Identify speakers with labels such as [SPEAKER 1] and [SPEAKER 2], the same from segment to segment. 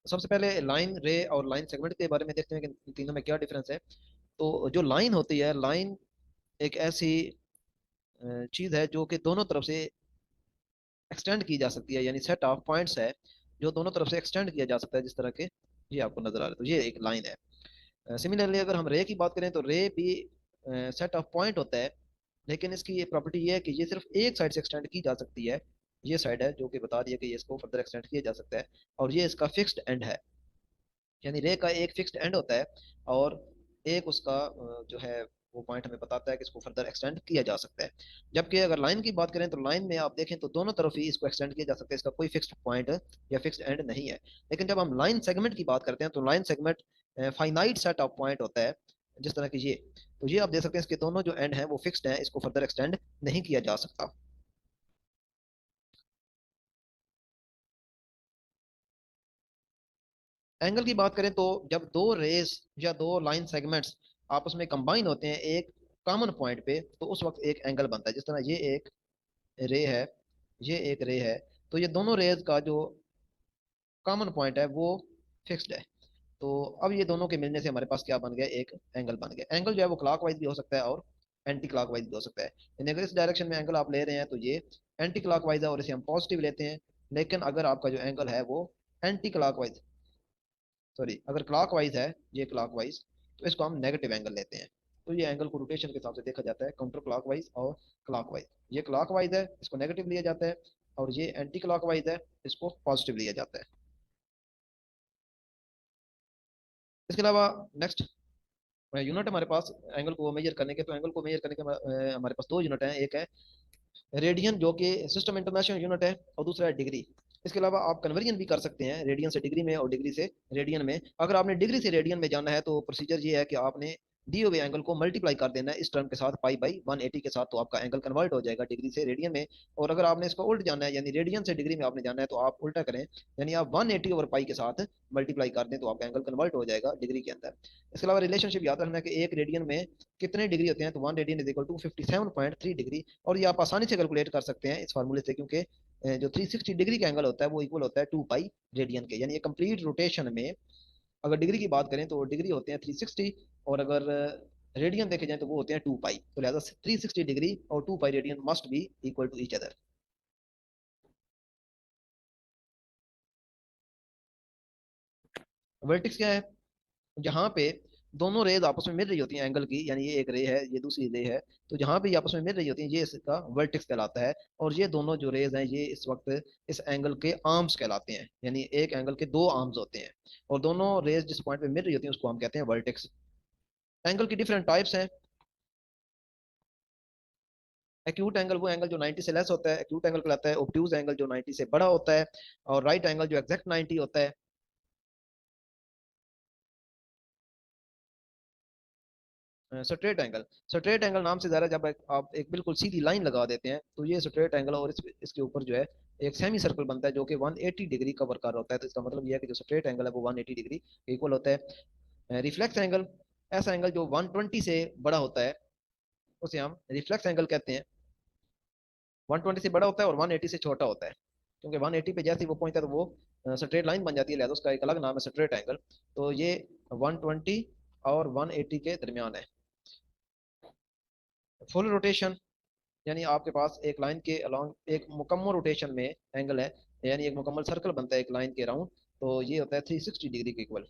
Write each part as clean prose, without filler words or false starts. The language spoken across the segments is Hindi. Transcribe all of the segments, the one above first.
[SPEAKER 1] सबसे पहले लाइन, रे और लाइन सेगमेंट के बारे में देखते हैं कि इन तीनों में क्या डिफरेंस है। तो जो लाइन होती है, लाइन एक ऐसी चीज है जो कि दोनों तरफ से एक्सटेंड की जा सकती है, यानी सेट ऑफ पॉइंट्स है जो दोनों तरफ से एक्सटेंड किया जा सकता है, जिस तरह के ये आपको नजर आ रहा है, तो ये एक लाइन है। सिमिलरली अगर हम रे की बात करें तो रे भी सेट ऑफ पॉइंट होता है, लेकिन इसकी ये प्रॉपर्टी ये है कि ये सिर्फ एक साइड से एक्सटेंड की जा सकती है। ये साइड है जो कि बता रही है कि ये इसको फर्दर एक्सटेंड किया जा सकता है, और ये इसका फिक्स्ड एंड है। यानी रे का एक फिक्स्ड एंड होता है, और एक उसका जो है वो पॉइंट हमें बताता है कि इसको फर्दर एक्सटेंड किया जा सकता है। जबकि अगर लाइन की बात करें तो लाइन में आप देखें तो दोनों तरफ ही इसको एक्सटेंड किया जा सकता है, इसका कोई फिक्स्ड पॉइंट या फिक्स्ड एंड नहीं है। लेकिन जब हम लाइन सेगमेंट की बात करते हैं तो line segment finite set of point होता है, जिस तरह की ये। तो ये आप देख सकते हैं इसके दोनों जो एंड हैं वो फिक्स्ड हैं, इसको फर्दर एक्सटेंड नहीं किया जा सकता। एंगल की बात करें तो जब दो रेस या दो लाइन सेगमेंट्स आपस में कंबाइन होते हैं एक कॉमन पॉइंट पे, तो उस वक्त एक एंगल बनता है। जिस तरह ये एक रे है, ये एक रे है, तो ये दोनों रेज का जो कॉमन पॉइंट है वो फिक्स्ड है। तो अब ये दोनों के मिलने से हमारे पास क्या बन गया, एक एंगल बन गया। एंगल जो है वो क्लॉकवाइज भी हो सकता है और एंटी क्लॉकवाइज भी हो सकता है। यानी अगर इस डायरेक्शन में एंगल आप ले रहे हैं तो ये एंटी क्लॉकवाइज है और इसे हम पॉजिटिव लेते हैं। लेकिन अगर आपका जो एंगल है वो एंटी क्लॉकवाइज, सॉरी, अगर क्लॉकवाइज है, ये क्लॉकवाइज, तो इसको हम नेगेटिव एंगल लेते हैं। तो ये एंगल को रोटेशन के हिसाब से देखा जाता है, काउंटर क्लॉकवाइज और क्लॉकवाइज। ये क्लॉकवाइज है, इसको नेगेटिव लिया जाता है, और ये एंटी क्लॉकवाइज है, इसको पॉजिटिव लिया जाता है। इसके अलावा नेक्स्ट यूनिट हमारे पास एंगल को मेजर करने के, तो एंगल को मेजर करने के हमारे पास दो यूनिट हैं। एक है रेडियन जो कि सिस्टम इंटरनेशनल यूनिट है, और दूसरा है डिग्री। इसके अलावा आप कन्वर्जन भी कर सकते हैं रेडियन से डिग्री में और डिग्री से रेडियन में। अगर आपने डिग्री से रेडियन में जाना है तो प्रोसीजर ये है कि आपने दिए हुए एंगल को मल्टीप्लाई कर देना है इस टर्म के साथ, पाई बाई 180 के साथ, तो आपका एंगल कन्वर्ट हो जाएगा डिग्री से रेडियन में। और अगर आपने इसको उल्ट जाना है, यानी रेडियन से डिग्री में आपने जाना है, तो आप उल्टा करें, यानी आप 180 ओवर पाई के साथ मल्टीप्लाई कर दें तो आपका एंगल कन्वर्ट हो जाएगा डिग्री के अंदर। इसके अलावा रिलेशनशिप याद रखना है कि एक रेडियन में कितने डिग्री होते हैं, तो 1 radian is equal to 57.3 degree. और ये आप आसानी से कैलकुलेट कर सकते हैं इस फार्मूले से, क्योंकि जो 360 डिग्री का एंगल होता है वो इक्वल होता है 2 पाई रेडियन के। यानी कंप्लीट रोटेशन में अगर डिग्री की बात करें तो डिग्री होते हैं 360, और अगर रेडियन देखे जाए तो वो होते हैं 2 पाई। तो लिहाजा 360 डिग्री और 2 pi radian must be equal to each other. Vertex क्या है, जहाँ पे दोनों रेज आपस में मिल रही होती हैं एंगल की, यानी ये एक रे है, ये दूसरी रे है, तो जहाँ पे ये आपस में मिल रही होती हैं ये इसका वर्टेक्स कहलाता है। और ये दोनों जो रेज हैं ये इस वक्त इस एंगल के आर्म्स कहलाते हैं, यानी एक एंगल के दो आर्म्स होते हैं, और दोनों रेज जिस पॉइंट पे मिल रही होती हैं उसको हम कहते हैं वर्टेक्स। एंगल की डिफरेंट टाइप्स हैं। एक्यूट एंगल वो एंगल जो 90 से लेस होता है, एक्यूट एंगल कहलाता है। ऑब्ट्यूज एंगल जो 90 से बड़ा होता है, और राइट एंगल जो एग्जैक्ट 90 होता है। स्ट्रेट एंगल, स्ट्रेट एंगल नाम से ज़्यादा, जब आप एक बिल्कुल सीधी लाइन लगा देते हैं तो ये स्ट्रेट एंगल, और इसके ऊपर जो है एक सेमी सर्कल बनता है जो कि 180 डिग्री कवर कर रहा होता है। तो इसका मतलब ये है कि जो स्ट्रेट एंगल है वो 180 डिग्री इक्वल होता है। रिफ्लेक्स एंगल, ऐसा एंगल जो 120 से बड़ा होता है उसे हम रिफ्लेक्स एंगल कहते हैं। 120 से बड़ा होता है और 180 से छोटा होता है, क्योंकि 180 पे जैसे ही वो पहुंचता है तो वो स्ट्रेट लाइन बन जाती है, लिहाजा उसका एक अलग नाम है स्ट्रेट एंगल। तो ये 120 और 180 के दरमियान है। फुल रोटेशन, यानी आपके पास एक लाइन के अलॉन्ग एक मुकम्मल रोटेशन में एंगल है, यानी एक मुकम्मल सर्कल बनता है एक लाइन के राउंड, तो ये होता है 360 डिग्री के इक्वल।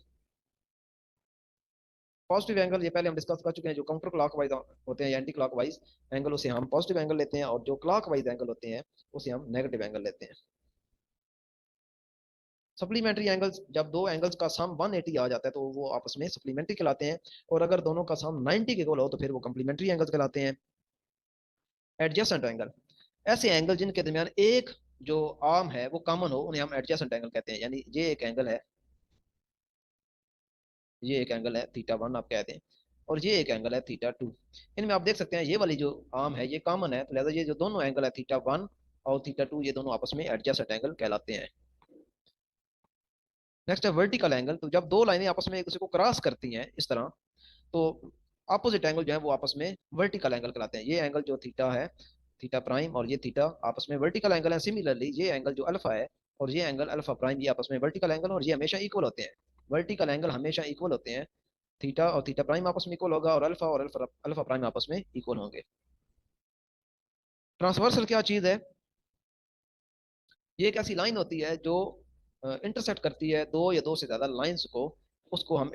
[SPEAKER 1] पॉजिटिव एंगल ये पहले हम डिस्कस कर चुके हैं, जो काउंटर क्लॉकवाइज होते हैं या एंटी क्लॉकवाइज एंगल, उसे हम पॉजिटिव एंगल लेते हैं, और जो क्लॉकवाइज एंगल होते हैं उसे हम नेगेटिव एंगल लेते हैं। सप्लीमेंट्री एंगल्स, जब दो एंगल्स का सम 180 आ जाता है तो वो आपस में सप्लीमेंट्री कहलाते हैं, और अगर दोनों का सम 90 के इक्वल हो तो फिर वो कम्प्लीमेंट्री एंगल्स कहलाते हैं। एडजेसेंट एंगल, ऐसे एंगल जिनके दरमियान एक जो आर्म है वो कॉमन हो उन्हें हम एडजेसेंट एंगल कहते हैं। यानी ये एक एंगल है, ये एक एंगल है थीटा 1 आप कहते हैं, और ये एक एंगल है थीटा 2। इनमें आप देख सकते हैं ये वाली जो आर्म है ये कॉमन है, तो लिहाजा ये जो दोनों एंगल है थीटा 1 और थीटा 2 ये दोनों आपस में एडजेसेंट एंगल कहलाते हैं। नेक्स्ट है वर्टिकल एंगल, तो जब दो लाइनें आपस में एक दूसरे को क्रॉस करती हैं इस तरह, तो अपोजिट एंगल जो है वो आपस में वर्टिकल एंगल कहलाते हैं। ये एंगल जो थीटा है, थीटा प्राइम, और ये थीटा आपस में वर्टिकल एंगल है। सिमिलरली ये एंगल जो अल्फा है और ये एंगल अल्फा प्राइम, ये आपस में वर्टिकल एंगल और ये हमेशा इक्वल होते हैं। वर्टिकल एंगल हमेशा इक्वल होते हैं। थीटा और थीटा प्राइम आपस में इक्वल होगा और अल्फा और अल्फा अल्फा प्राइम आपस में इक्वल होंगे। ट्रांसवर्सल क्या चीज है? ये एक ऐसी लाइन होती है जो इंटरसेक्ट करती है दो या दो से ज्यादा लाइंस को, उसको हम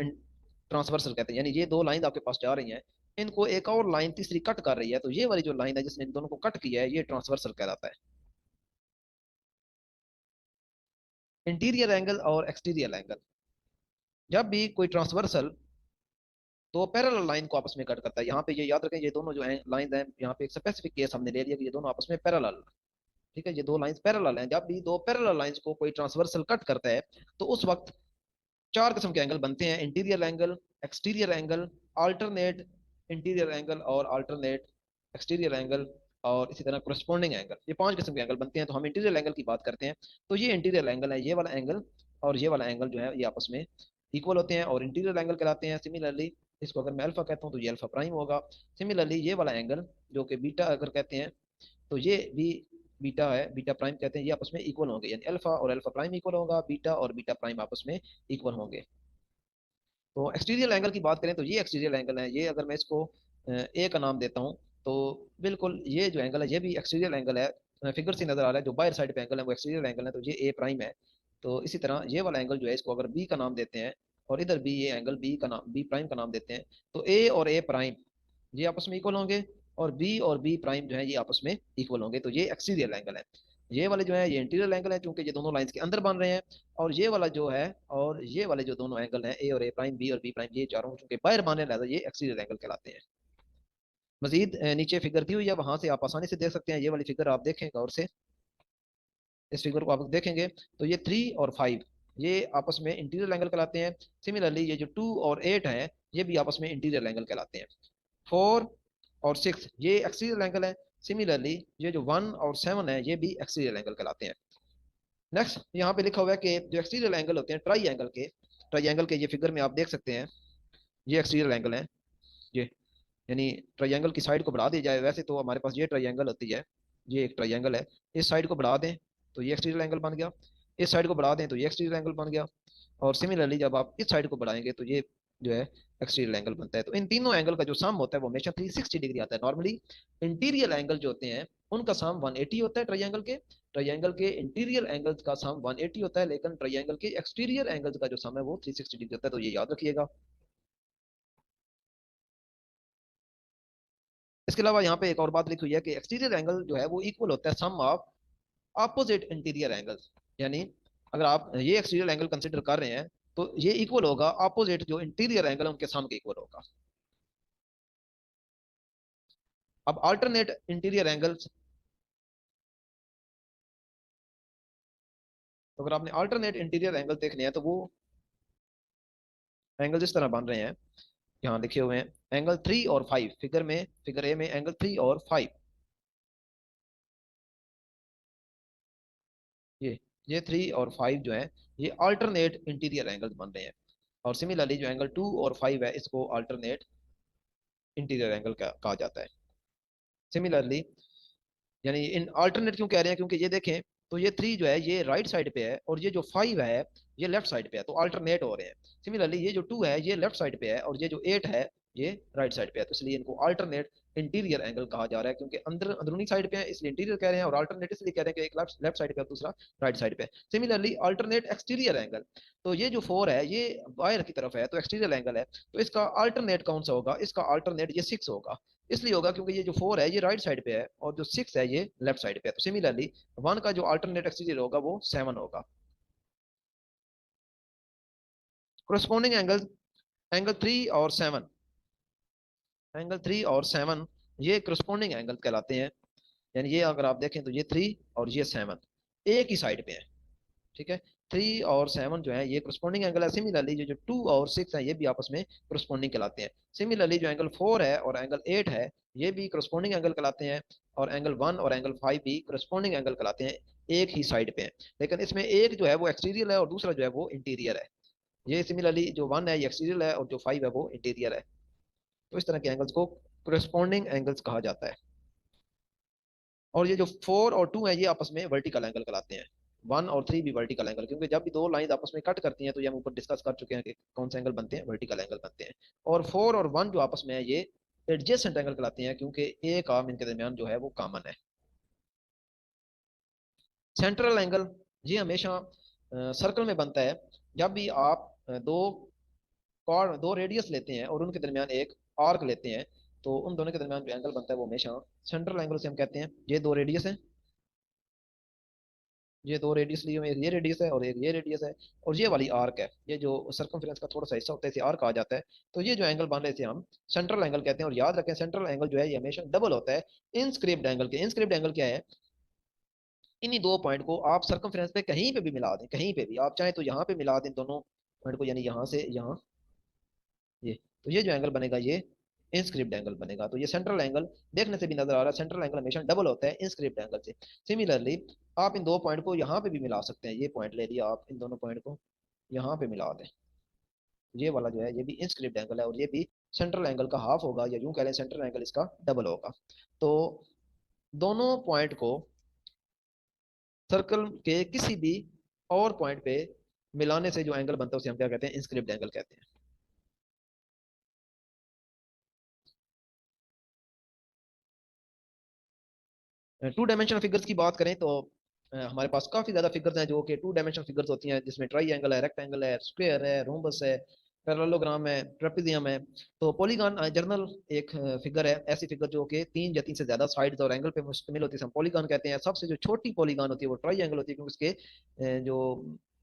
[SPEAKER 1] ट्रांसवर्सल कहते हैं। यानी ये दो लाइन आपके पास जा रही हैं, इनको एक और लाइन तीसरी कट कर रही है, तो ये वाली जो लाइन है जिसने इन दोनों को कट किया है, ये ट्रांसवर्सल कहलाता है। इंटीरियर एंगल और एक्सटीरियर एंगल, जब भी कोई ट्रांसवर्सल दो पैरेलल लाइन को आपस में कट करता है, यहाँ पे ये याद रखें, ये दोनों जो लाइन है, यहाँ पे एक स्पेसिफिक केस हमने ले लिया कि ये दोनों आपस में पैरेलल, ठीक है, ये दो लाइंस पैरेलल हैं। जब भी दो पैरेलल लाइंस को कोई ट्रांसवर्सल कट करता है, तो उस वक्त चार किस्म के एंगल बनते हैं: interior angle, exterior angle, alternate interior angle और अल्टरनेट एक्सटीरियर एंगल, और इसी तरह करस्पॉन्डिंग एंगल। ये पांच किस्म के एंगल बनते हैं। तो हम इंटीरियर एंगल की बात करते हैं, तो ये इंटीरियर एंगल है, ये वाला एंगल और ये वाला एंगल जो है ये आपस में इक्वल होते हैं और इंटीरियर एंगल कहलाते हैं। सिमिलरली इसको अगर मैं अल्फा कहता हूँ तो ये अल्फा प्राइम होगा। सिमिलरली ये वाला एंगल जो कि बीटा अगर कहते हैं, तो ये भी बीटा है, बीटा प्राइम कहते हैं, ये आपस में इक्वल होंगे। यानी अल्फा और अल्फा प्राइम इक्वल होगा, बीटा और बीटा प्राइम आपस में इक्वल होंगे। तो एक्सटीरियर एंगल की बात करें तो ये एक्सटीरियर एंगल है, ये अगर मैं इसको ए का नाम देता हूँ, तो बिल्कुल ये जो एंगल है ये भी एक्सटीरियर एंगल है। फिगर से नजर आ रहा है जो बाहर साइड पे एंगल है वो एक्सटीरियर एंगल है, तो ये ए प्राइम है। तो इसी तरह ये वाला एंगल जो है इसको अगर बी का नाम देते हैं, और इधर भी ये एंगल बी का नाम बी प्राइम का नाम देते हैं, तो ए और ए प्राइम ये आपस में इक्वल होंगे, और बी और बी प्राइम जो है ये आपस में इक्वल होंगे। तो ये एक्सटीरियर एंगल है। ये वाले जो है ये इंटीरियर एंगल है, क्योंकि ये दोनों लाइंस के अंदर बन रहे हैं। और ये वाला जो है, और ये वाले जो दोनों एंगल हैं, ए और ए प्राइम, बी और बी प्राइम, ये चारों चूंकि बाहर बने रहता है, ये एक्सटीरियर एंगल कहलाते हैं। मजीद नीचे फिगर दी हुई है, वहां से आप आसानी से देख सकते हैं। ये वाली फिगर आप देखें गौर से, इस फिगर को आप देखेंगे तो ये 3 और 5 ये आपस में इंटीरियर एंगल कहलाते हैं। सिमिलरली ये जो 2 और 8 है ये भी आपस में इंटीरियर एंगल कहलाते हैं। 4 और 6 ये एक्सटीरियर एंगल है। सिमिलरली ये जो 1 और 7 है ये भी एक्सटीरियर एंगल कहलाते हैं। नेक्स्ट यहाँ पे लिखा हुआ है कि जो एक्सटीरियर एंगल होते हैं ट्राई एंगल के ये फिगर में आप देख सकते हैं, ये एक्सटीरियर एंगल है। ये यानी ट्रायंगल की साइड को बढ़ा दी जाए, वैसे तो हमारे पास ये ट्रायंगल होती है, ये एक ट्रायंगल है, इस साइड को बढ़ा दें तो ये एक्सटीरियर एंगल बन गया, इस साइड को बढ़ा दें तो ये एक्सटीरियर एंगल बन गया, और सिमिलरली जब आप इस साइड को बढ़ाएंगे तो ये जो है एक्सटीरियर एंगल बनता है। तो इन तीनों एंगल का जो सम होता है वो हमेशा 360 डिग्री आता है। नॉर्मली इंटीरियर एंगल जो होते हैं उनका सम 180 होता है, ट्रायंगल के इंटीरियर एंगल्स का सम 180 होता है, लेकिन ट्रायंगल के एक्सटीरियर एंगल्स का जो सम है वो 360 डिग्री होता है, तो ये याद रखिएगा। इसके अलावा यहाँ पे एक और बात लिखी हुई है कि एक्सटीरियर एंगल जो है वो इक्वल होता है सम ऑफ अपोजिट इंटीरियर एंगल्स। यानी अगर आप ये एक्सटीरियर एंगल कंसिडर कर रहे हैं तो ये इक्वल होगा अपोजिट जो इंटीरियर एंगल है उनके सम के इक्वल होगा। अब अल्टरनेट इंटीरियर एंगल्स, तो अगर आपने अल्टरनेट इंटीरियर एंगल देखने हैं तो वो एंगल इस तरह बन रहे हैं, यहाँ लिखे हुए हैं एंगल 3 और 5 फिगर में, फिगर ए में एंगल 3 और 5, ये ये 3 और 5 जो है ये अल्टरनेट इंटीरियर एंगल्स बन रहे हैं। और सिमिलरली जो एंगल 2 और 5 है इसको अल्टरनेट इंटीरियर एंगल कहा जाता है। सिमिलरली यानी इन अल्टरनेट क्यों कह रहे हैं, क्योंकि ये देखें तो ये 3 जो है ये राइट साइड पे है, और ये जो 5 है ये लेफ्ट साइड पे है, तो अल्टरनेट हो रहे हैं। सिमिलरली ये जो 2 है ये लेफ्ट साइड पे है, और ये जो 8 है ये राइट साइड पे है, तो इसलिए इनको अल्टरनेट इंटीरियर एंगल कहा जा रहा है, क्योंकि अंदर अंदरूनी साइड पे है इसलिए इंटीरियर कह रहे हैं, और अल्टरनेट इसलिए कह रहे हैं कि एक लेफ्ट लेफ्ट साइड पे है दूसरा राइट साइड पे है। सिमिलरली अल्टरनेट एक्सटीरियर एंगल, तो ये जो 4 है ये बाहर की तरफ है तो एक्सटीरियर एंगल है, तो इसका अल्टरनेट कौन सा होगा, इसका अल्टरनेट ये 6 होगा। इसलिए होगा क्योंकि ये जो 4 है ये राइट साइड पे है और जो 6 है ये लेफ्ट साइड पे है, तो सिमिलरली 1 का जो अल्टरनेट एक्सटीरियर होगा वो 7 होगा। कोरस्पॉन्डिंग एंगल, एंगल 3 और 7, एंगल 3 और 7 ये कोरस्पॉन्डिंग एंगल कहलाते हैं। यानी ये अगर आप देखें तो ये 3 और ये 7 एक ही साइड पे है, ठीक है। 3 और 7 जो है ये कोरस्पॉन्डिंग एंगल है। सिमिलरली जो जो 2 और 6 है ये भी आपस में कोरस्पॉन्डिंग कहलाते हैं। सिमिलरली जो एंगल 4 है और एंगल 8 है ये भी कोरस्पॉन्डिंग एंगल कहलाते हैं, और एंगल 1 और एंगल 5 भी कोरस्पॉन्डिंग एंगल कहलाते हैं, एक ही साइड पे है। लेकिन इसमें एक जो है वो एक्सटीरियर है और दूसरा जो है वो इंटीरियर है। ये सिमिलरली जो 1 है ये एक्सटीरियर है और जो 5 है वो इंटीरियर है। तो इस तरह के एंगल्स को कोरस्पॉन्डिंग एंगल्स कहा जाता है। और ये जो 4 और 2 है ये आपस में वर्टिकल एंगल कहलाते हैं। वन और थ्री भी वर्टिकल एंगल, क्योंकि जब भी दो लाइन आपस में कट करती हैं तो ये हम ऊपर डिस्कस कर चुके हैं कि कौन से एंगल बनते हैं, वर्टिकल एंगल बनते हैं। और फोर और वन जो आपस में है ये एडजेसेंट एंगल कहलाते हैं, क्योंकि एक आर्म इनके दरमियान जो है वो कॉमन है। सेंट्रल एंगल ये हमेशा सर्कल में बनता है। जब भी आप दो रेडियस लेते हैं और उनके दरमियान एक आर्क लेते हैं, तो उन दोनों के दरमियान जो एंगल बनता है वो हमेशा सेंट्रल एंगल से हम कहते हैं। ये दो रेडियस है, ये दो रेडियस लिए हुए, एक ये रेडियस है और एक ये रेडियस है, और ये वाली आर्क है, ये जो सर्कमफ्रेंस का थोड़ा सा हिस्सा होता है इसे आर्क कहा जाता है। तो ये जो एंगल बन रहे थे हम सेंट्रल एंगल कहते हैं। और याद रखें सेंट्रल एंगल जो है ये हमेशा डबल होता है इनस्क्रिप्ट एंगल के। इनस्क्रिप्ट एंगल क्या है? इन्हीं दो पॉइंट को आप सर्कमफ्रेंस पे कहीं पे भी मिला दें, कहीं पे भी आप चाहें तो यहाँ पे मिला दें दोनों पॉइंट को, यानी यहाँ से यहाँ, ये, तो ये जो एंगल बनेगा ये इंस्क्रिप्ट एंगल बनेगा। तो ये सेंट्रल एंगल देखने से भी नजर आ रहा है, सेंट्रल एंगल हमेशा डबल होता है इंस्क्रिप्ट एंगल से। सिमिलरली आप इन दो पॉइंट को यहाँ पे भी मिला सकते हैं, ये पॉइंट ले लिया आप, इन दोनों पॉइंट को यहाँ पे मिला दें, ये वाला जो है ये भी इंस्क्रिप्ट एंगल है और ये भी सेंट्रल एंगल का हाफ होगा, या यूं कह लें सेंट्रल एंगल इसका डबल होगा। तो दोनों पॉइंट को सर्कल के किसी भी और पॉइंट पे मिलाने से जो एंगल बनता है उसे हम क्या कहते हैं? इंस्क्रिप्ट एंगल कहते हैं। टू डायमेंशनल फिगर्स की बात करें तो हमारे पास काफी ज्यादा फिगर्स हैं जो कि टू डायमेंशनल फिगर्स होती हैं, जिसमें ट्राई एंगल है, रेक्टेंगल है, स्क्वायर है, रोम्बस है, पैरेललोग्राम है, ट्रेपेजियम है। तो पॉलीगॉन जनरल एक फिगर है, ऐसी फिगर जो कि तीन या तीन से ज्यादा साइड्स और एंगल पे मुश्तमिल होती है, हम पॉलीगॉन कहते हैं। सबसे जो छोटी पॉलीगॉन होती है वो ट्राई एंगल होती है, क्योंकि उसके जो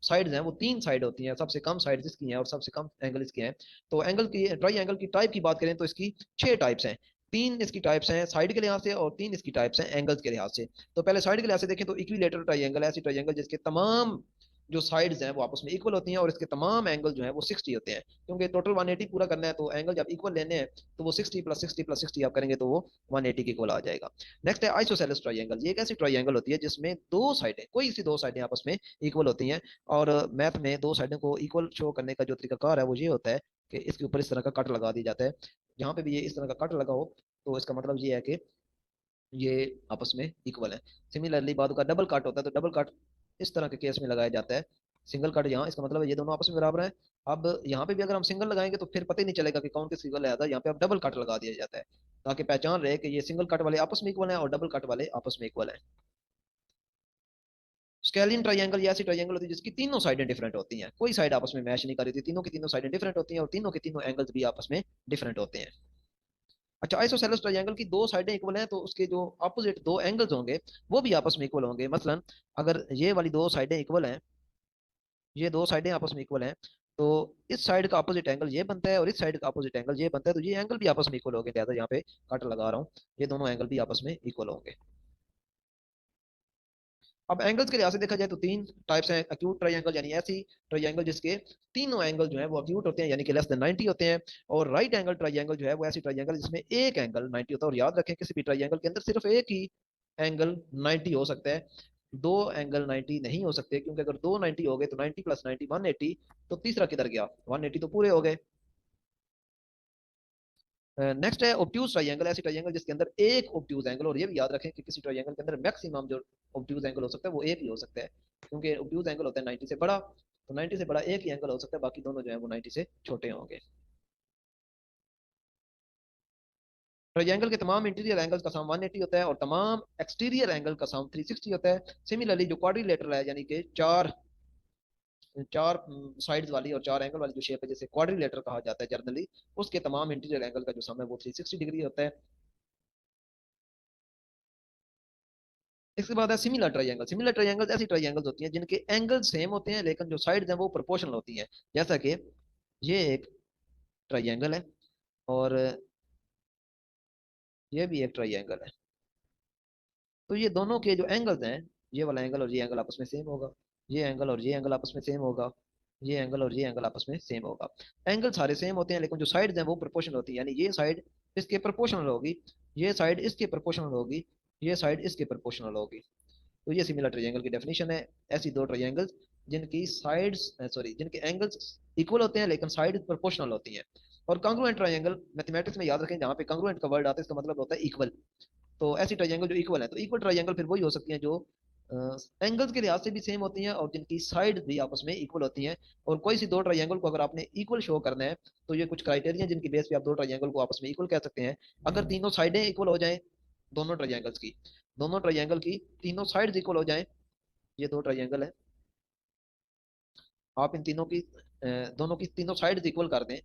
[SPEAKER 1] साइड्स हैं वो तीन साइड होती हैं, सबसे कम साइड इसकी हैं और सबसे कम एंगल इसके हैं। तो एंगल की ट्राई एंगल की टाइप की बात करें तो इसकी छह टाइप्स हैं। तीन इसकी टाइप्स हैं साइड के लिहाज से और तीन इसकी टाइप्स हैं एंगल्स के लिहाज से। तो पहले साइड के लिहाज से देखें तो इक्विलेटरल ट्राइंगल, ऐसी ट्राइंगल जिसके तमाम जो साइड्स हैं वो आपस में इक्वल होती हैं और इसके तमाम एंगल जो है वो 60 होते हैं, क्योंकि टोटल 180 पूरा करना है। तो एंगल जब इक्वल लेने हैं तो वो 60 प्लस 60 प्लस 60 आप करेंगे तो वो 180 के इक्वल आ जाएगा। नेक्स्ट है आइसोसेलेस ट्राइंगल, ये एक ऐसी ट्राइंगल होती है जिसमें दो साइडें, कोई सी दो साइडें आपस में इक्वल होती हैं। और मैथ में दो साइडों को इक्वल शो करने का जो तरीकाकार है वो ये होता है कि इसके ऊपर इस तरह का कट लगा दिया जाता है। जहाँ पे भी ये इस तरह का कट लगा हो तो इसका मतलब ये है कि ये आपस में इक्वल है। सिमिलरली बाद का डबल कट होता है तो डबल कट इस तरह के केस में लगाया जाता है। सिंगल कट यहाँ, इसका मतलब है ये दोनों आपस में बराबर है। अब यहाँ पे भी अगर हम सिंगल लगाएंगे तो फिर पता ही नहीं चलेगा कि कौन किस सिंगल है, यहाँ पे अब डबल कट लगा दिया जाता है ताकि पहचान रहे कि ये सिंगल कट वाले आपस में इक्वल है और डबल कट वाले आपस में इक्वल है। स्केलिन ट्राइंगल ये ऐसी ट्राइंगल होती है जिसकी तीनों साइडें डिफरेंट होती हैं, कोई साइड आपस में मैच नहीं कर रही थी, तीनों की तीनों साइडें डिफरेंट होती हैं और तीनों के तीनों एंगल्स भी आपस में डिफरेंट होते हैं। अच्छा, आइसोसेलेस ट्रायंगल की दो साइडें इक्वल हैं तो उसके जो अपोजिट दो एंगल्स होंगे वो भी आपस में इक्वल होंगे। मसलन अगर ये वाली दो साइडें इक्वल हैं, ये दो साइडें आपस में इक्वल हैं, तो इस साइड का अपोजिट एंगल ये बनता है और इस साइड का अपोजिट एंगल ये बनता है, तो ये एंगल भी आपस में इक्वल होंगे। लिहाजा यहाँ पे कट लगा रहा हूँ, ये दोनों एंगल भी आपस में इक्वल होंगे। अब एंगल्स के लिहाज से देखा जाए तो तीन टाइप्स हैं। एक्यूट ट्रायंगल यानी ऐसी ट्रायंगल जिसके तीनों एंगल जो है वो एक्यूट होते हैं, यानी कि लेस देन 90 होते हैं। और राइट एंगल ट्रायंगल जो है वो ऐसी ट्रायंगल जिसमें एक एंगल 90 होता है। और याद रखें किसी भी ट्रायंगल के अंदर सिर्फ एक ही एंगल 90 हो सकता है, दो एंगल 90 नहीं हो सकते, क्योंकि अगर दो 90 हो गए तो 90 प्लस 90 180, तो तीसरा किधर गया? 180 तो पूरे हो गए। नेक्स्ट है ऑब्ट्यूज ट्रायंगल, ऐसी ट्रायंगल जिसके अंदर एक ऑब्ट्यूज एंगल, और ये भी याद रखें कि किसी ट्रायंगल के अंदर मैक्सिमम जो ऑब्ट्यूज एंगल हो सकता है वो एक ही हो सकता है, क्योंकि ऑब्ट्यूज एंगल होता है 90 से बड़ा, तो 90 से बड़ा एक ही एंगल हो सकता है, बाकी दोनों जो है वो 90 से छोटे होंगे। ट्रायंगल के तमाम इंटीरियर एंगल्स का सम 180 होता है और तमाम एक्सटीरियर एंगल का सम 360 होता है। सिमिलरली जो क्वाड्रिलेटरल है, यानी कि चार चार साइड्स वाली और चार एंगल वाली जो शेप है जैसे क्वाड्रिलेटर कहा जाता है जनरली, उसके तमाम इंटीरियर एंगल का जो सम है वो 360 डिग्री होता है। इसके बाद है सिमिलर ट्रायंगल। सिमिलर ट्रायंगल ऐसी ट्रायंगल्स होती हैं जिनके एंगल सेम होते हैं लेकिन जो साइड्स हैं वो प्रोपोर्शनल होती हैं। जैसा कि ये एक ट्रायंगल है और ये भी एक ट्रायंगल है, तो ये दोनों के जो एंगल्स हैं, ये वाला एंगल और ये एंगल आपस में सेम होगा, ये एंगल और ये एंगल आपस में सेम होगा, ये एंगल और ये एंगल आपस में सेम होगा। एंगल सारे सेम होते हैं लेकिन जो साइड्स हैं वो प्रोपोर्शनल होती है, यानी ये साइड इसके प्रोपोर्शनल होगी, ये साइड इसके प्रोपोर्शनल होगी, ये साइड इसके प्रोपोर्शनल होगी। तो ये सिमिलर ट्रायंगल की डेफिनेशन है। ऐसी दो ट्रायंगल्स जिनकी साइड्स सॉरी जिनके एंगल्स इक्वल होते हैं लेकिन साइड प्रोपोर्शनल होती हैं। और कांग्रुएंट ट्रायंगल मैथमेटिक्स में याद रखें, जहाँ पे कांग्रुएंट का वर्ड आता है इसका मतलब होता है इक्वल। तो ऐसी ट्रायंगल जो इक्वल है, तो इक्वल ट्रायंगल फिर वही हो सकती है जो एंगल्स के लिहाज से भी सेम होती हैं और जिनकी साइड भी आपस में इक्वल होती हैं। और कोई सी दो ट्रायंगल को अगर आपने इक्वल शो करना है तो ये कुछ क्राइटेरिया जिनकी बेस पे आप दो ट्रायंगल को आपस में इक्वल कह सकते हैं। अगर तीनों साइडें इक्वल हो जाएं दोनों ट्रायंगल्स की, दोनों ट्रायंगल की तीनों साइड्स इक्वल हो जाएं, ये दो ट्रायंगल है, आप इन तीनों की दोनों की तीनों साइड्स इक्वल कर दें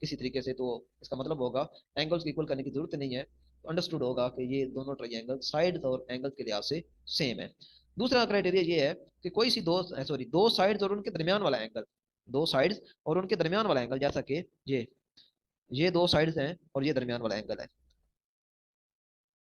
[SPEAKER 1] किसी तरीके से, तो इसका मतलब होगा एंगल्स को इक्वल करने की जरूरत नहीं है, अंडरस्टूड होगा कि ये दोनों ट्रायंगल साइड और एंगल के लिहाज से सेम है। दूसरा क्राइटेरिया ये है कि कोई सी दो सॉरी दो साइड्स और उनके दरमियान वाला एंगल, दो साइड्स और उनके दरमियान वाला एंगल, जैसा कि ये दो साइड्स हैं और ये दरमियान वाला एंगल है,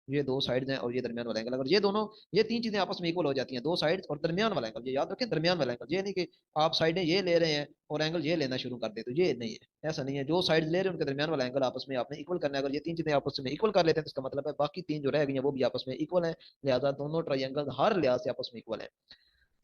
[SPEAKER 1] ये दो साइड्स हैं और ये दरमियान वाला एंगल, अगर ये दोनों ये तीन चीजें आपस में इक्वल हो जाती हैं, दो साइड्स और दरमियान वाला एंगल, ये याद रखें दरमियान वाला एंगल, ये नहीं कि आप साइडें ये ले रहे हैं और एंगल ये लेना शुरू कर दे, तो ये नहीं है, ऐसा नहीं है। जो साइड ले रहे हैं उनके दरमियान वाला एंगल आपस में आपने इक्वल करना है। अगर ये तीन चीजें आपस में इक्वल कर लेते हैं तो इसका मतलब है बाकी तीन जो रह गई हैं वो भी आपस में इक्वल है, लिहाजा दोनों ट्रायंगल हर लिहाज से आपस में इक्वल है।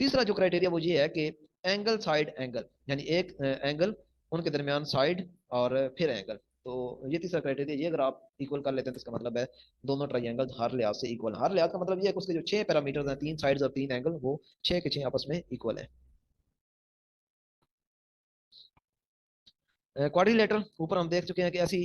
[SPEAKER 1] तीसरा जो क्राइटेरिया वो ये है कि एंगल साइड एंगल, यानी एक एंगल उनके दरमियान साइड और फिर एंगल, तो ये तीसरा क्राइटेरिया, ये अगर आप इक्वल कर लेते हैं तो इसका मतलब है दोनों ट्रायंगल हर लिहाज से इक्वल। हर लिहाज का मतलब ये है कि उसके जो छह पैरामीटर्स हैं, तीन साइड्स और तीन एंगल, वो छह के छह आपस में इक्वल है। क्वाड्रिलेटरल ऊपर हम देख चुके हैं कि ऐसी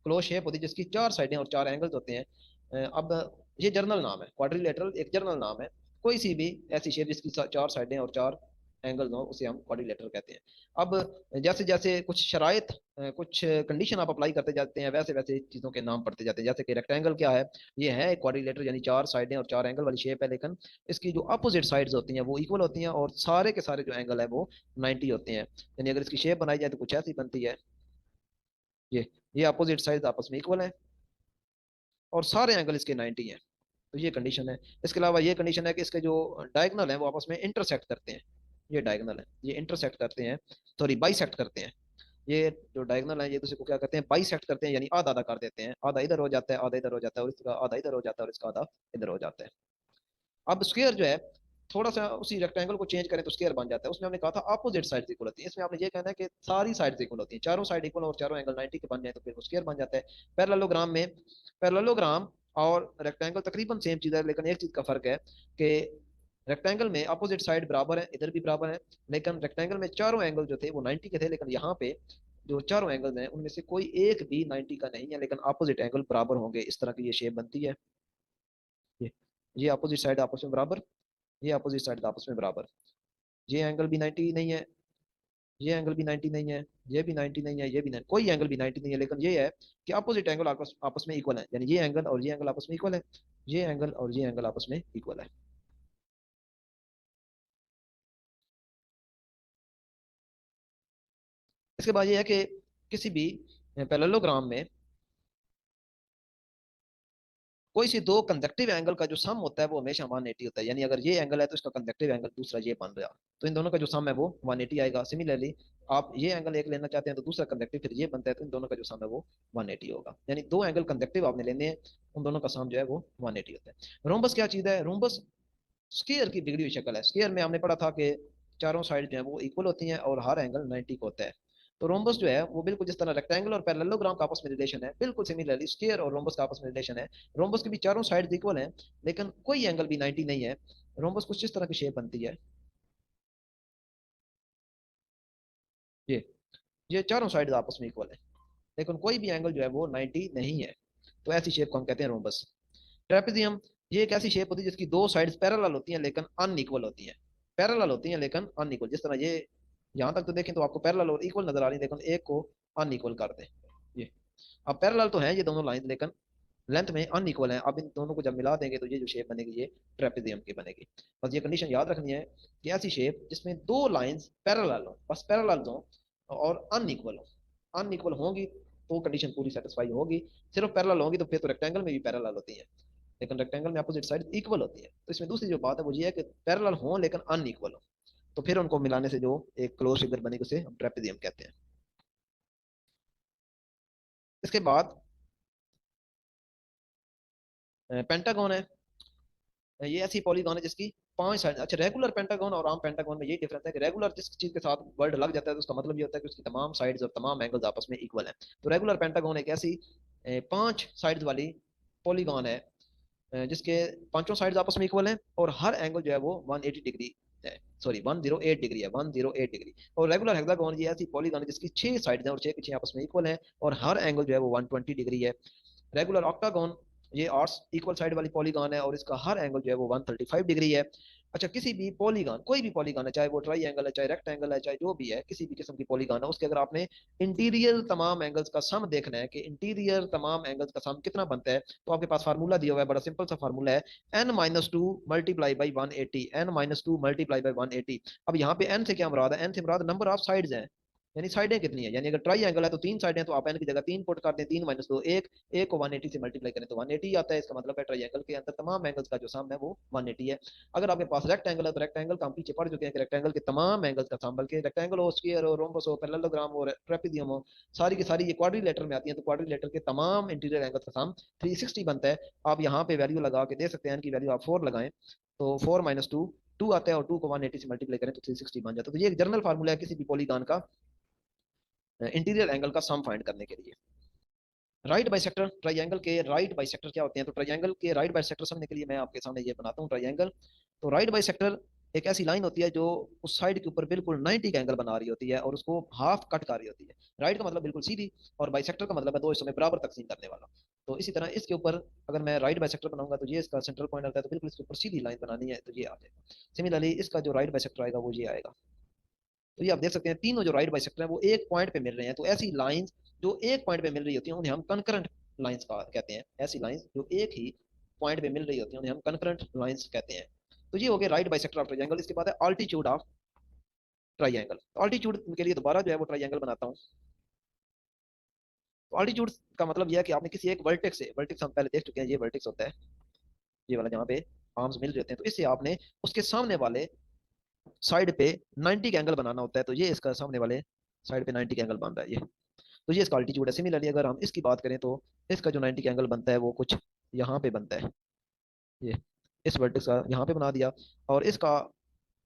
[SPEAKER 1] क्लोज शेप होती है जिसकी चार साइडें और चार एंगल्स होते हैं। अब ये जर्नल नाम है, क्वाड्रिलेटरल एक जर्नल नाम है, कोई सी भी ऐसी शेप जिसकी चार साइडें और चार एंगल्स हो उसे हम क्वाड्रिलेटरल कहते हैं। अब जैसे जैसे कुछ शराइत कुछ कंडीशन आप अप्लाई करते जाते हैं वैसे वैसे चीज़ों के नाम पड़ते जाते हैं। जैसे कि रेक्टेंगल क्या है, ये है एक क्वाड्रिलेटर, यानी चार साइडें और चार एंगल वाली शेप है, लेकिन इसकी जो अपोजिट साइड्स होती हैं वो इक्वल होती हैं और सारे के सारे जो एंगल है वो 90 होते हैं। यानी अगर इसकी शेप बनाई जाए तो कुछ ऐसी बनती है, ये ये अपोजिट साइड आपस में इक्वल है और सारे एंगल इसके 90 हैं, तो ये कंडीशन है। इसके अलावा ये कंडीशन है कि इसके जो डायगोनल है वो आपस में इंटरसेक्ट करते हैं, ये डायगोनल है ये इंटरसेक्ट करते हैं, सॉरी बाइसेक्ट करते हैं। ये जो डायगोनल है ये दूसरे को क्या करते हैं, बाइसेक्ट करते हैं, यानी आधा आधा कर देते हैं, आधा इधर हो जाता है आधा इधर हो जाता है और इसका आधा इधर हो जाता है और इसका आधा इधर हो जाता है। अब स्क्वायर जो है थोड़ा सा उसी रेक्टेंगल को चेंज करें तो स्क्वायर बन जाता है। उसमें हमने कहा था अपोजिट साइड इक्वल होती है, इसमें आपने ये कहना है कि सारी साइड इक्वल होती है, चारों साइड इक्वल और चारों एंगल 90 के बन जाए तो फिर वो स्क्वायर बन जाता है। पैरेललोग्राम में पैरेललोग्राम और रेक्टेंगल तकरीबन सेम चीज है, लेकिन एक चीज का फर्क है कि रेक्टेंगल में अपोजिट साइड बराबर है, इधर भी बराबर है, लेकिन रेक्टेंगल में चारों एंगल जो थे वो 90 के थे, लेकिन यहाँ पे जो चारों एंगल हैं उनमें से कोई एक भी 90 का नहीं है, लेकिन अपोजिट एंगल बराबर होंगे, इस तरह की ये शेप बनती है। ये ये अपोजिट साइड आपस में बराबर, ये अपोजिट साइड आपस में बराबर, ये एंगल भी 90 नहीं है, ये एंगल भी 90 नहीं है, ये भी 90 नहीं है, ये भी नहीं, कोई एंगल भी 90 नहीं है, लेकिन ये है कि अपोजिट एंगल आपस आपस में इक्वल है, यानी ये एंगल और ये एंगल आपस में इक्वल है, ये एंगल और ये एंगल आपस में इक्वल है। इसके बाद ये है कि किसी भी पैरेललोग्राम में कोई सी दो कंजक्टिव एंगल का जो सम होता है वो हमेशा 180 होता है, यानी अगर ये एंगल है तो इसका कंजक्टिव एंगल दूसरा ये बन रहा, तो इन दोनों का जो सम है वो 180 आएगा। सिमिलरली आप ये एंगल एक लेना चाहते हैं तो दूसरा कंजक्टिव फिर ये बनता है, तो इन दोनों का जो सम है वो 180 होगा, यानी दो एंगल कंजक्टिव आपने लेने हैं, उन दोनों का सम जो है वो 180 होता है। रोम्बस क्या चीज है, रोम्बस स्क्वायर की बिगड़ी हुई शक्ल है। स्क्वायर में हमने पढ़ा था कि चारों साइड जो है वो इक्वल होती हैं और हर एंगल 90 को होता है। तो रोम्बस जो है वो बिल्कुल जिस तरह रेक्टेंगल और पैरेललोग्राम का आपस में रिलेशन है, बिल्कुल सिमिलरली स्क्वायर और रोम्बस का आपस में रिलेशन है। रोम्बस की भी चारों साइड इक्वल हैं, लेकिन कोई एंगल भी 90 नहीं है। रोम्बस कुछ इस तरह की शेप बनती है, ये ये चारों साइड आपस में इक्वल है, लेकिन कोई भी एंगल जो है वो 90 नहीं है, तो ऐसी शेप को हम कहते हैं रोम्बस। ट्रेपेजियम ये एक ऐसी शेप होती है जिसकी दो साइड्स पैरेलल होती हैं लेकिन अनइक्वल होती हैं, पैरेलल होती हैं लेकिन अनइक्वल, जिस तरह ये यहाँ तक तो देखें तो आपको पैरेलल और इक्वल नजर आ रही है, लेकिन एक को अनइक्वल कर दें, ये अब पैरेलल तो है ये दोनों लाइन, लेकिन लेंथ में अनइक्वल है। अब इन दोनों को जब मिला देंगे तो ये जो शेप बनेगी ये ट्रेपेजियम की बनेगी। बस ये कंडीशन याद रखनी है कि ऐसी शेप जिसमें दो लाइंस पैरेलल हो, बस पैरेलल हो और अनइक्वल हो, अनइक्वल होंगी तो कंडीशन पूरी सेटिस्फाई होगी। सिर्फ पैरेलल होगी तो फिर तो रेक्टेंगल में भी पैरेलल होती है, लेकिन रेक्टेंगल में अपोजिट साइड इक्वल होती है। तो इसमें दूसरी जो बात है वो ये है कि पैरेलल हो लेकिन अनइक्वल हो, तो फिर उनको मिलाने से जो एक क्लोज फिगर बनेगी उसे हम ट्रेपेजियम कहते हैं। इसके बाद पेंटागन है, ये ऐसी पॉलीगॉन है जिसकी पांच साइड। अच्छा, रेगुलर पेंटागन और आम पेंटागन में यही डिफरेंस है कि रेगुलर जिस चीज के साथ वर्ड लग जाता है तो उसका मतलब ये होता है कि उसकी तमाम साइड्स और तमाम एंगल्स आपस में इक्वल है। तो रेगुलर पेंटागन एक ऐसी पांच साइड्स वाली पॉलीगॉन है जिसके पांचों साइड्स आपस में इक्वल हैं और हर एंगल जो है वो 180 डिग्री है, सॉरी 108 डिग्री है, 108 डिग्री। और रेगुलर हेक्सागोन ये ऐसी पॉलीगॉन है जिसकी 6 साइड्स हैं और 6 की 6 आपस में इक्वल हैं और हर एंगल जो है वो 120 डिग्री है। रेगुलर ऑक्टागोन ये आर्ट्स इक्वल साइड वाली पॉलीगॉन है और इसका हर एंगल जो है वो 135 डिग्री है। अच्छा, किसी भी पॉलीगॉन, कोई भी पॉलीगॉन है, चाहे वो ट्राई एंगल है, चाहे रेक्टेंगल है, चाहे जो भी है, किसी भी किस्म की पॉलीगॉन है, उसके अगर आपने इंटीरियर तमाम एंगल्स का सम देखना है कि इंटीरियर तमाम एंगल्स का सम कितना बनता है, तो आपके पास फार्मूला दिया हुआ है, बड़ा सिंपल सा फार्मूला है, n-2 multiply by 180, n-2 multiply by 180। अब यहाँ पे n से क्या मुराद है? n से मुराद नंबर ऑफ साइड्स है, यानी साइडें कितनी है। यानी अगर ट्राई एंगल है तो 3 साइडें, तो आप n की जगह 3 पुट कर दें, 3 माइनस 2 1, एक को 180 से मल्टीप्लाई करें तो 180 आता है। इसका मतलब है ट्राई एंगल के अंदर तमाम एंगल्स का जो सम है वो 180 है। अगर आपके पास रेक्टेंगल है तो रेक्टेंगल का हम पीछे पढ़ चुके हैं कि रेक्टेंगल के तमाम एंगल्स का सम, बल्कि रेक्टेंगल हो, स्फीयर हो, रोम्बस हो, पैरेललोग्राम हो, ट्रेपेजियम हो, सारी की सारी ये क्वाड्रिलेटरल में आती है, तो क्वाड्रिलेटरल के तमाम इंटीरियर एंगल्स का सम 360 बनता है। आप यहाँ पे वैल्यू लगा के दे सकते हैं, की वैल्यू आप 4 लगाएं तो 4 माइनस 2 2 आता है और 2 को 180 से मल्टीप्लाई करें तो 360 बन जाता है। तो ये एक जनरल फार्मूला है किसी भी पॉलीगॉन का इंटीरियर एंगल का सम फाइंड करने के लिए। राइट बाइसेक्टर ट्राइंगल के राइट बाइसेक्टर क्या होते हैं? तो ट्राइंगल के राइट बाइसेक्टर समझने के लिए मैं आपके सामने ये बनाता हूँ ट्राइंगल। तो राइट बाइसेक्टर एक ऐसी लाइन होती है जो उस साइड के ऊपर बिल्कुल 90 का एंगल बना रही होती है और उसको हाफ कट कर रही होती है। राइट का मतलब बिल्कुल सीधी और बाइसेक्टर का मतलब है दो हिस्सों में बराबर तकसीम करने वाला। तो इसी तरह इसके ऊपर अगर मैं राइट बाइसेक्टर बनाऊंगा तो ये इसका सेंट्रल पॉइंट आता है, तो बिल्कुल इसके ऊपर सीधी लाइन बनानी है तो ये आ जाएगा। सिमिलरली इसका जो राइट बाइसेक्टर आएगा वो ये आएगा। तो ये आप देख सकते हैं तीनों जो राइट बाइसेक्टर हैं वो एक पॉइंट पे मिल रहे हैं। तो ऐसी लाइंस जो एक पॉइंट पे मिल रही होती हैं उन्हें हम कंकरेंट लाइंस का कहते हैं। ऐसी लाइंस जो एक ही पॉइंट पे मिल रही होती हैं उन्हें हम कंकरेंट लाइंस कहते हैं। तो ये हो गया राइट बाइसेक्टर ऑफ ट्रायंगल। इसके बाद है अल्टीट्यूड ऑफ ट्रायंगल। तो अल्टीट्यूड के लिए दोबारा जो है वो ट्रायंगल बनाता हूँ। तो अल्टीट्यूड का मतलब यह है कि आपने किसी एक वर्टेक्स से, वर्टेक्स हम पहले देख चुके हैं, ये वर्टेक्स होता है ये वाला जहाँ पे आर्म्स मिल रहे होते हैं, तो इससे आपने उसके सामने वाले साइड पे 90 का एंगल बनाना होता है। तो ये इसका सामने वाले साइड पे 90 का एंगल बन रहा है ये, तो ये इसका अल्टीट्यूड है। सिमिलरली अगर हम इसकी बात करें तो इसका जो 90 का एंगल बनता है वो कुछ यहाँ पे बनता है, ये इस वर्टेक्स का यहाँ पे बना दिया और इसका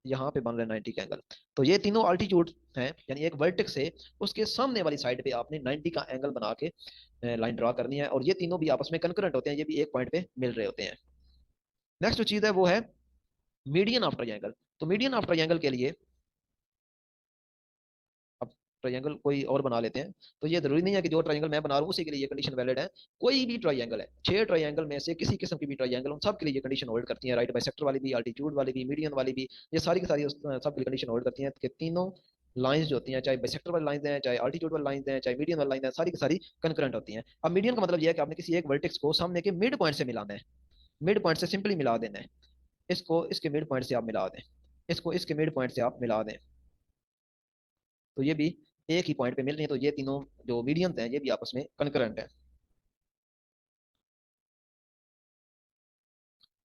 [SPEAKER 1] यहाँ पे बन रहा है 90 का एंगल। तो ये तीनों अल्टीट्यूड हैं, यानी एक वर्टेक्स से उसके सामने वाली साइड पे आपने 90 का एंगल बना के लाइन ड्रा करनी है और ये तीनों भी आपस में कंकरेंट होते हैं, ये भी एक पॉइंट पे मिल रहे होते हैं। नेक्स्ट जो चीज है वो है मीडियन ऑफ ट्रायंगल। तो मीडियन ऑफ ट्रायंगल के लिए अब ट्रायंगल कोई और बना लेते हैं। तो ये जरूरी नहीं है कि जो ट्रायंगल मैं बना रहा हूँ उसी के लिए ये कंडीशन वैलिड है। कोई भी ट्रायंगल है, 6 ट्रायंगल में से किसी किस्म की भी ट्रायंगल, उन सब के लिए ये कंडीशन होल्ड करती है, राइट बाइसेक्टर वाली भी, अल्टीट्यूड वाली भी, मीडियन वाली भी, ये सारी की सारी सब की कंडीशन होल्ड करती है कि तीनों लाइंस जो होती हैं, चाहे बाइसेक्टर वाली लाइंस हैं, चाहे अल्टीट्यूड वाली लाइंस हैं, चाहे मीडियन वाली लाइन है, सारी की सारी कंकरेंट होती हैं। अब मीडियन का मतलब यह है कि आपने किसी एक वर्टेक्स को सामने के मिड पॉइंट से मिलाना है, मिड पॉइंट से सिंपली मिला देना है। इसको इसके मिड पॉइंट से आप मिला दें, इसको इसके मिड पॉइंट से आप मिला दें, तो ये भी एक ही पॉइंट पे मिल रही है। तो ये तीनों जो मीडियंस हैं ये भी आपस में कंकरेंट है।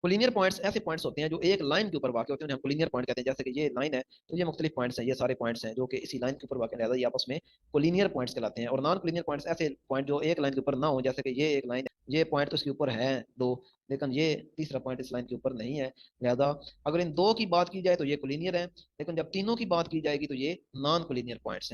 [SPEAKER 1] कोलिनियर पॉइंट्स ऐसे पॉइंट्स होते हैं जो एक लाइन के ऊपर वाक़ होते हैं, उन्हें हम कोलिनियर पॉइंट कहते हैं। जैसे कि ये लाइन है तो ये मुख्तलिफ पॉइंट्स हैं, ये सारे पॉइंट्स हैं जो कि इसी लाइन के ऊपर वाक़ है, ये आपस में कोलिनियर पॉइंट्स कहलाते हैं। और नॉन कोलिनियर पॉइंट्स ऐसे पॉइंट जो एक लाइन के ऊपर ना हो, जैसे कि ये एक लाइन है, ये पॉइंट तो इसके ऊपर है दो, लेकिन ये तीसरा पॉइंट इस लाइन के ऊपर नहीं है, लिहाजा अगर इन दो की बात की जाए तो ये कोलिनियर है, लेकिन जब तीनों की बात की जाएगी तो ये नॉन कोलिनियर पॉइंट्स हैं।